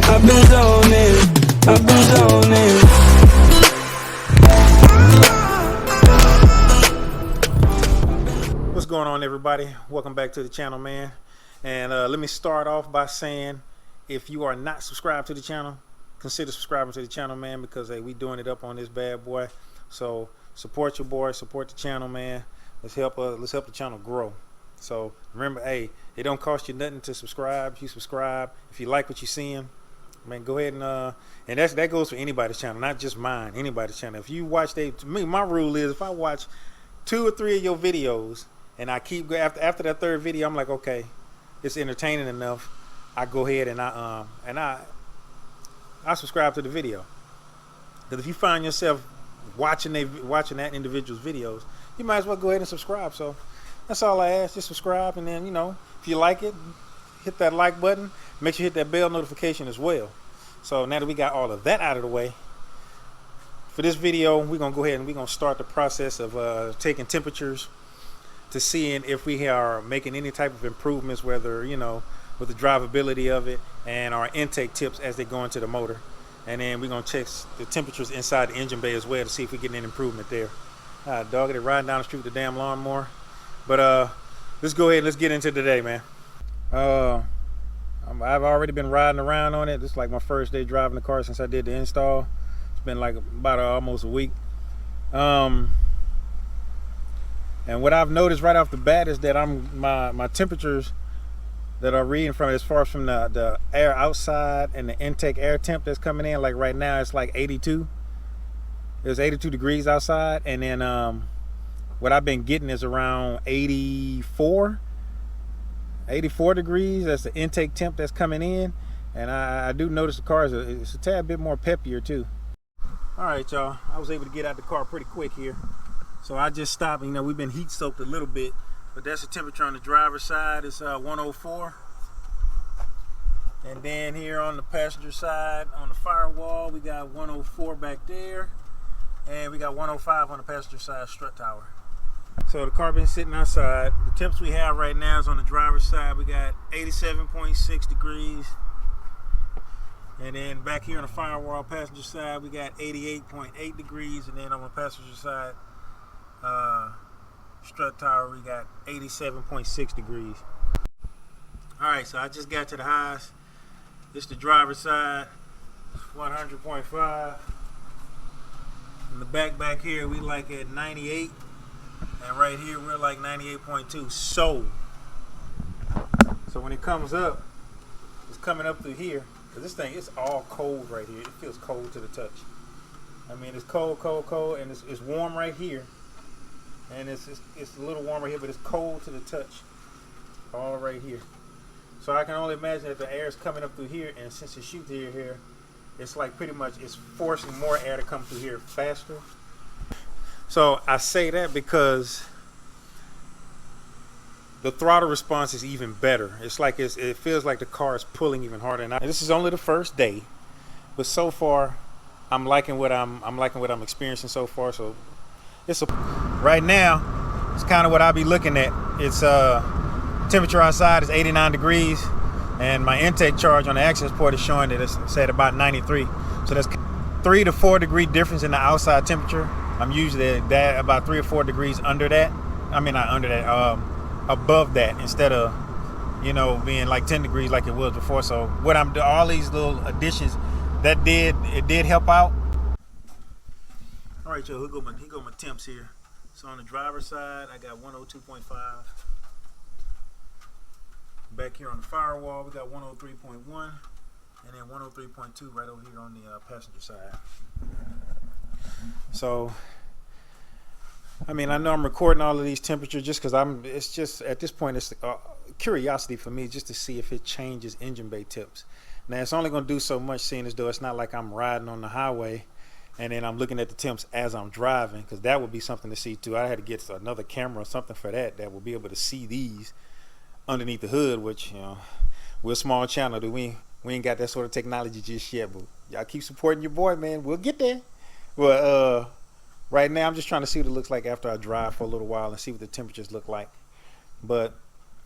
I've been zoning, I've been zoning. What's going on, everybody? Welcome back to the channel, man. And let me start off by saying, if you are not subscribed to the channel, consider subscribing to the channel, man, because hey, we doing it up on this bad boy. So support your boy, support the channel, man. Let's help the channel grow. So remember, hey, it don't cost you nothing to subscribe. If you subscribe, if you like what you're seeing, man, go ahead and that goes for anybody's channel, not just mine. Anybody's channel. If you watch, to me, my rule is if I watch 2 or 3 of your videos and I keep after that third video, I'm like, okay, it's entertaining enough. I go ahead and I subscribe to the video. Because if you find yourself watching that individual's videos, you might as well go ahead and subscribe. So that's all I ask. Just subscribe, and then, you know, if you like it, hit that like button. Make sure you hit that bell notification as well. So now that we got all of that out of the way, for this video, we're gonna go ahead and we're gonna start the process of taking temperatures to seeing if we are making any type of improvements, whether, you know, with the drivability of it and our intake tips as they go into the motor. And then we're gonna check the temperatures inside the engine bay as well to see if we get any improvement there. Dog, they're riding down the street with the damn lawnmower. But let's go ahead and let's get into today, man. I've already been riding around on it. This is like my first day driving the car since I did the install. It's been like about almost a week. And what I've noticed right off the bat is that my temperatures that are reading from, as far as from the air outside and the intake air temp that's coming in, like right now it's like 82. It's 82 degrees outside, and then what I've been getting is around 84 degrees. That's the intake temp that's coming in, and I do notice the car is a tad bit more peppier too. All right, y'all, I was able to get out the car pretty quick here. So I just stopped. You know, we've been heat soaked a little bit, but that's the temperature on the driver's side. It's 104. And then here on the passenger side, on the firewall, we got 104 back there. And we got 105 on the passenger side strut tower. So the car been sitting outside. The temps we have right now is on the driver's side. We got 87.6 degrees. And then back here on the firewall passenger side, we got 88.8 degrees. And then on the passenger side, strut tower, we got 87.6 degrees. All right, so I just got to the highs. This is the driver's side, 100.5. In the back here, we like at 98, and right here we're like 98.2. So when it comes up, it's coming up through here, because this thing, it's all cold right here. It feels cold to the touch. I mean, it's cold, and it's warm right here. And it's a little warmer here, but it's cold to the touch, all right here. So I can only imagine that the air is coming up through here, and since it shoots here, it's like pretty much it's forcing more air to come through here faster. So I say that because the throttle response is even better. It's like it feels like the car is pulling even harder. And this is only the first day, but so far I'm liking what I'm experiencing so far. So right now, it's kind of what I'll be looking at. It's temperature outside is 89 degrees, and my intake charge on the access port is showing that it's set about 93. So that's 3 to 4 degree difference in the outside temperature. I'm usually that about 3 or 4 degrees under that. I mean, not under that, above that, instead of, you know, being like 10 degrees like it was before. So what I'm doing, all these little additions, it did help out. All right, y'all, here go my temps here. So on the driver's side, I got 102.5. Back here on the firewall, we got 103.1, and then 103.2 right over here on the passenger side. So, I mean, I know I'm recording all of these temperatures just because it's just, at this point, it's curiosity for me just to see if it changes engine bay tips. Now, it's only going to do so much, seeing as though it's not like I'm riding on the highway and then I'm looking at the temps as I'm driving, because that would be something to see too. I had to get another camera or something for that will be able to see these underneath the hood, which, you know, we're a small channel. We ain't got that sort of technology just yet, but y'all keep supporting your boy, man. We'll get there. Well, right now I'm just trying to see what it looks like after I drive for a little while and see what the temperatures look like. But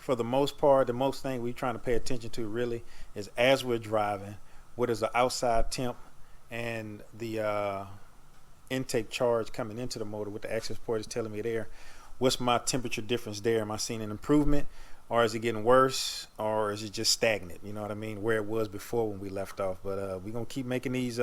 for the most part, the most thing we're trying to pay attention to really is as we're driving, what is the outside temp and the intake charge coming into the motor, what the access port is telling me there. What's my temperature difference there? Am I seeing an improvement, or is it getting worse, or is it just stagnant? You know what I mean? Where it was before when we left off. But we're gonna keep making these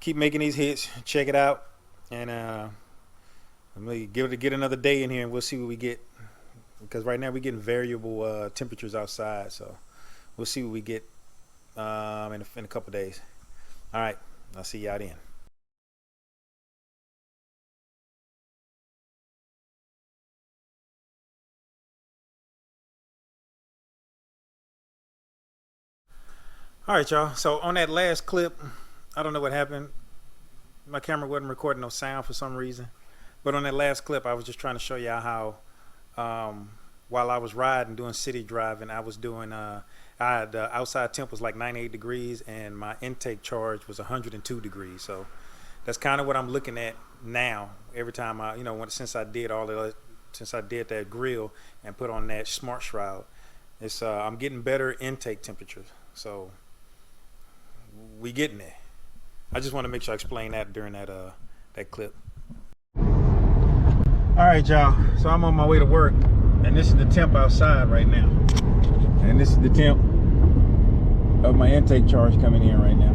hits. Check it out, and I'm gonna get another day in here, and we'll see what we get. Because right now we're getting variable temperatures outside, so we'll see what we get in a couple days. All right, I'll see y'all then. All right, y'all. So on that last clip, I don't know what happened. My camera wasn't recording no sound for some reason. But on that last clip, I was just trying to show y'all how while I was riding, doing city driving, I was doing, I had outside temp was like 98 degrees and my intake charge was 102 degrees. So that's kind of what I'm looking at now. Every time since I did that grill and put on that smart shroud, it's I'm getting better intake temperatures. So we getting there. I just want to make sure I explain that during that clip. All right, y'all. So I'm on my way to work, and this is the temp outside right now, and this is the temp of my intake charge coming in right now.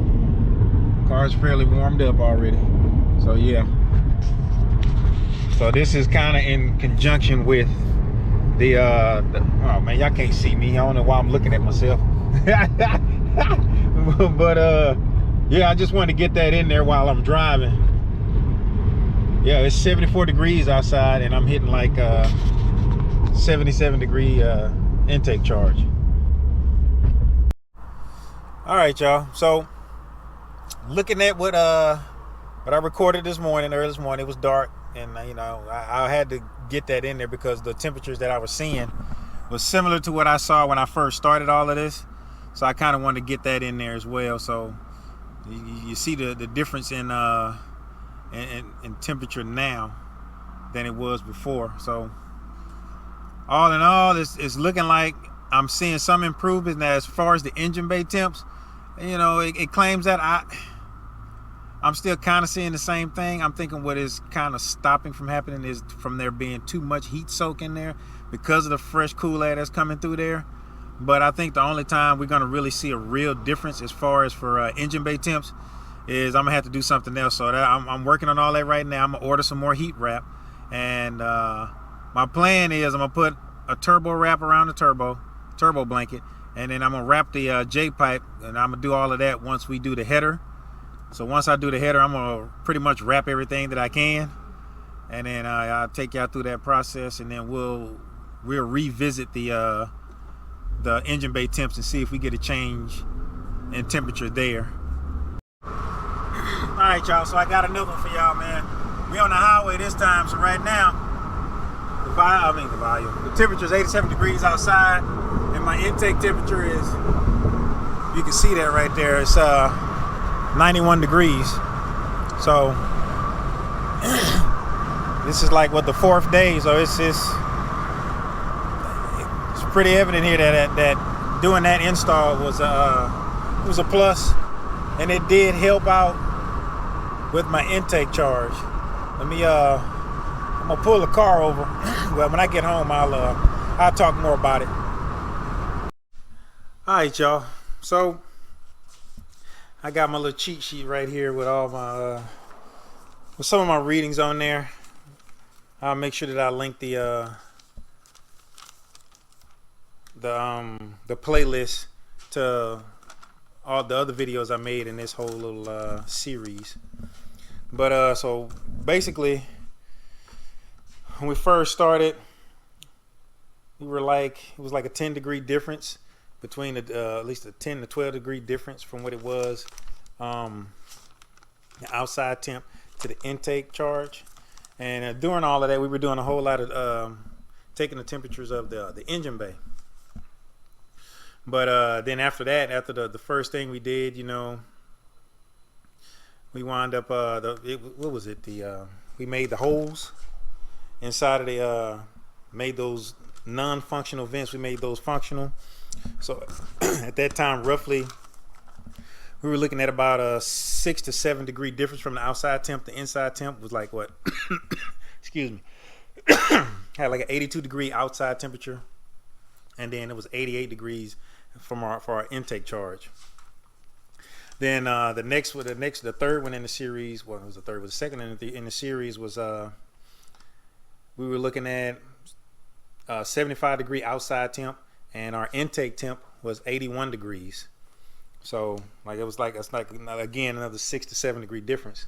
Car's fairly warmed up already, so yeah. So this is kind of in conjunction with the oh man, y'all can't see me. I don't know why I'm looking at myself. But yeah, I just wanted to get that in there while I'm driving. Yeah, it's 74 degrees outside and I'm hitting like 77 degree intake charge. All right, y'all. So looking at what I recorded this morning, early this morning, it was dark, and I had to get that in there because the temperatures that I was seeing was similar to what I saw when I first started all of this. So I kind of wanted to get that in there as well. So you see the difference in temperature now than it was before. So all in all, it's looking like I'm seeing some improvement. Now, as far as the engine bay temps, it claims that I'm still kind of seeing the same thing. I'm thinking what is kind of stopping from happening is from there being too much heat soak in there because of the fresh cool air that's coming through there. But I think the only time we're going to really see a real difference as far as for engine bay temps is I'm going to have to do something else. So I'm working on all that right now. I'm going to order some more heat wrap. And my plan is I'm going to put a turbo wrap around the turbo blanket. And then I'm going to wrap the J-pipe. And I'm going to do all of that once we do the header. So once I do the header, I'm going to pretty much wrap everything that I can. And then I'll take y'all through that process. And then we'll revisit the engine bay temps and see if we get a change in temperature there. All right, y'all, so I got another one for y'all, man. We on the highway this time, so right now the temperature is 87 degrees outside, and my intake temperature is, you can see that right there, it's 91 degrees. So this is like what, the 4th day, so it's pretty evident here that doing that install was a plus, and it did help out with my intake charge. I'm gonna pull the car over. Well, when I get home, I'll talk more about it. All right, y'all. So I got my little cheat sheet right here with all my with some of my readings on there. I'll make sure that I link the playlist to all the other videos I made in this whole little series. But so basically, when we first started, it was like a 10 degree difference between at least a 10 to 12 degree difference from what it was the outside temp to the intake charge. And during all of that, we were doing a whole lot of taking the temperatures of the engine bay. But then after that, after the first thing we did, we wound up we made the holes inside of the made those non-functional vents, we made those functional. So at that time, roughly we were looking at about a 6 to 7 degree difference from the outside temp. The inside temp was like what? Excuse me. Had like an 82 degree outside temperature, and then it was 88 degrees for our intake charge. Then the third one in the series, well, it was the third, was the second in the series was we were looking at 75 degree outside temp, and our intake temp was 81 degrees. So like it's like again another 6 to 7 degree difference.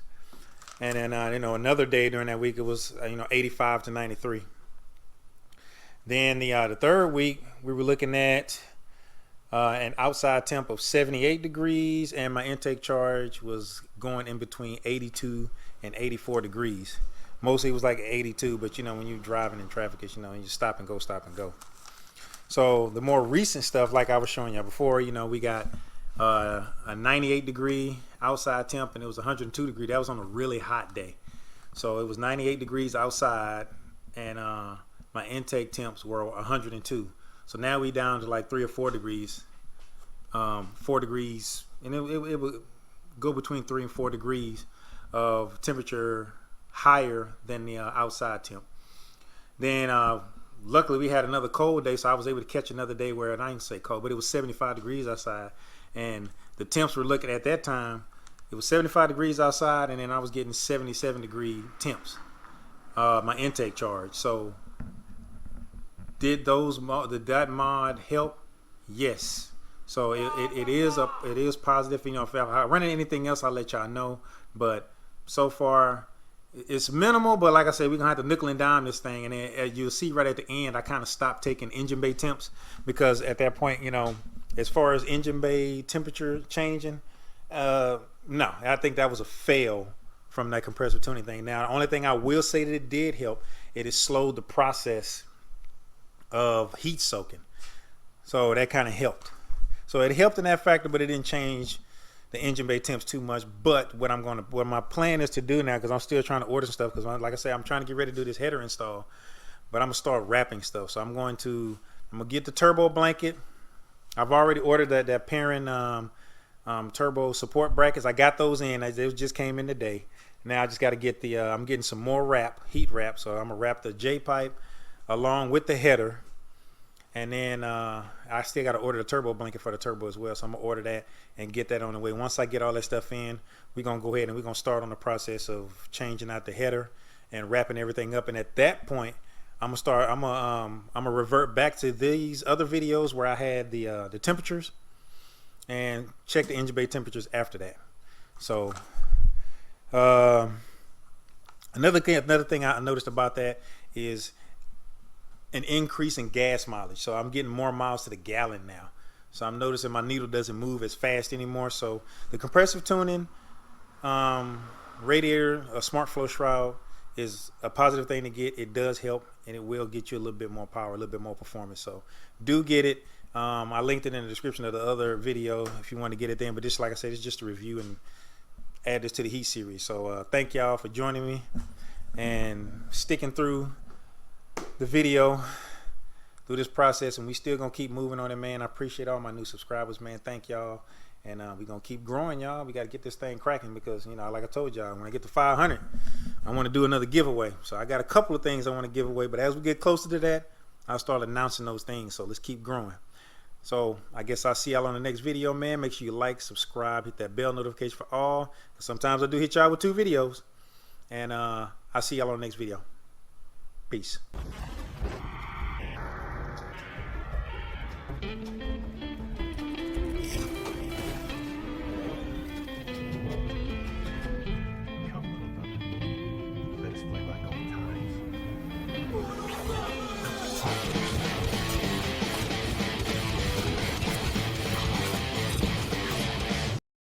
And then another day during that week it was 85 to 93. Then the third week we were looking at an outside temp of 78 degrees, and my intake charge was going in between 82 and 84 degrees. Mostly it was like 82, but when you're driving in traffic, it's, you just stop and go. So the more recent stuff, like I was showing you before, we got a 98 degree outside temp, and it was 102 degree. That was on a really hot day. So it was 98 degrees outside, and my intake temps were 102. So now we down to like 3 or 4 degrees, 4 degrees, and it would go between 3 and 4 degrees of temperature higher than the outside temp. Then luckily we had another cold day, so I was able to catch another day where, and I didn't say cold, but it was 75 degrees outside, and the temps were looking at that time, it was 75 degrees outside, and then I was getting 77 degree temps, my intake charge. So did that mod help? Yes. So it is positive. If I run into anything else, I'll let y'all know. But so far, it's minimal. But like I said, we're gonna have to nickel and dime this thing. And then, as you'll see right at the end, I kind of stopped taking engine bay temps, because at that point, as far as engine bay temperature changing, no, I think that was a fail from that compressive tuning thing. Now, the only thing I will say that it did help, it has slowed the process of heat soaking. So that kind of helped. So it helped in that factor, but it didn't change the engine bay temps too much. But what my plan is to do now, because I'm still trying to order some stuff, because like I said, I'm trying to get ready to do this header install, but I'm gonna start wrapping stuff. So I'm gonna get the turbo blanket. I've already ordered that pairing turbo support brackets. I got those in. They just came in today. Now I just got to get I'm getting some more heat wrap. So I'm gonna wrap the J pipe along with the header, and then I still got to order the turbo blanket for the turbo as well. So I'm gonna order that and get that on the way. Once I get all that stuff in, we're gonna go ahead and we're gonna start on the process of changing out the header and wrapping everything up. And at that point, I'm gonna revert back to these other videos where I had the temperatures, and check the engine bay temperatures after that. So another thing I noticed about that is an increase in gas mileage. So I'm getting more miles to the gallon now. So I'm noticing my needle doesn't move as fast anymore. So the compressive tuning, radiator, a smart flow shroud is a positive thing to get. It does help, and it will get you a little bit more power, a little bit more performance. So do get it. I linked it in the description of the other video if you want to get it then. But this, like I said, it's just a review and add this to the heat series. So thank y'all for joining me and sticking through the video through this process, and we still gonna keep moving on it, man. I appreciate all my new subscribers, man. Thank y'all, and we gonna keep growing, y'all. We gotta get this thing cracking, because like I told y'all, when I get to 500, I want to do another giveaway. So I got a couple of things I want to give away, but as we get closer to that, I'll start announcing those things. So let's keep growing. So I guess I'll see y'all on the next video, man. Make sure you like, subscribe, hit that bell notification for all, because sometimes I do hit y'all with 2 videos, and I'll see y'all on the next video. Peace.